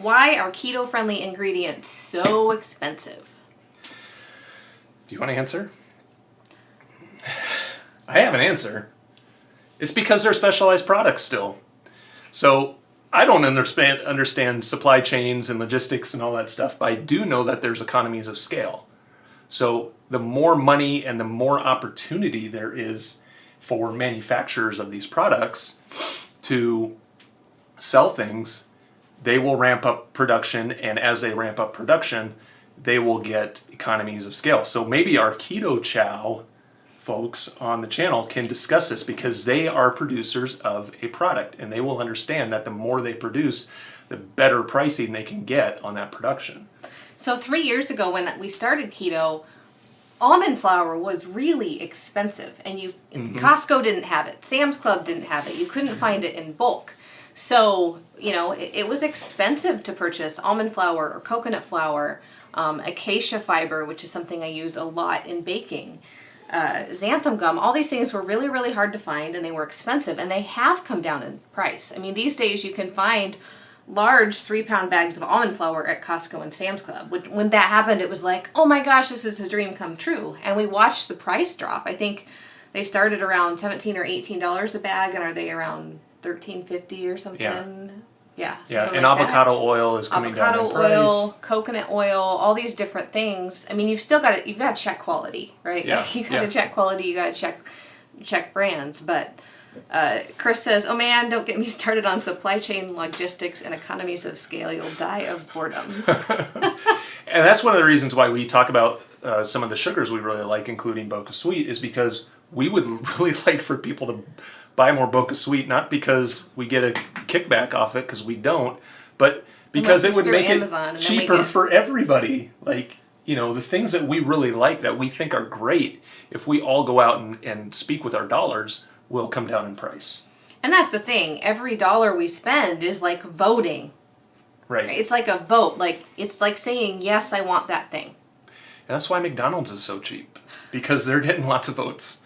Why are keto-friendly ingredients so expensive? Do you want to answer? I have an answer. It's because they're specialized products still. So I don't understand supply chains and logistics and all that stuff, but I do know that there's economies of scale. So the more money and the more opportunity there is for manufacturers of these products to sell things, they will ramp up production, and as they ramp up production, they will get economies of scale. So maybe our Keto Chow folks on the channel can discuss this, because they are producers of a product, and they will understand that the more they produce, the better pricing they can get on that production. So 3 years ago when we started keto, almond flour was really expensive, and Costco didn't have it, Sam's Club didn't have it, you couldn't find it in bulk. So, it was expensive to purchase almond flour or coconut flour, acacia fiber, which is something I use a lot in baking, xanthan gum. All these things were really, really hard to find, and they were expensive, and they have come down in price. I mean, these days you can find large 3-pound bags of almond flour at Costco and Sam's Club. When that happened, it was like, oh my gosh, this is a dream come true. And we watched the price drop. I think they started around $17 or $18 a bag, and are they around $13.50 or something? Yeah. Yeah, and like avocado oil is coming down in price. Avocado oil, coconut oil, all these different things. I mean, you've got to check quality, right? Yeah. You got to check quality. You got to check brands. But Chris says, "Oh man, don't get me started on supply chain logistics and economies of scale. You'll die of boredom." And that's one of the reasons why we talk about some of the sugars we really like, including Boca Sweet, is because we would really like for people to buy more Boca Sweet, not because we get a kickback off it, because we don't, but because it would make it cheaper for everybody. Like, the things that we really like, that we think are great, if we all go out and speak with our dollars, will come down in price. And that's the thing. Every dollar we spend is like voting. Right. It's like a vote. Like, it's like saying, yes, I want that thing. And that's why McDonald's is so cheap, because they're getting lots of votes.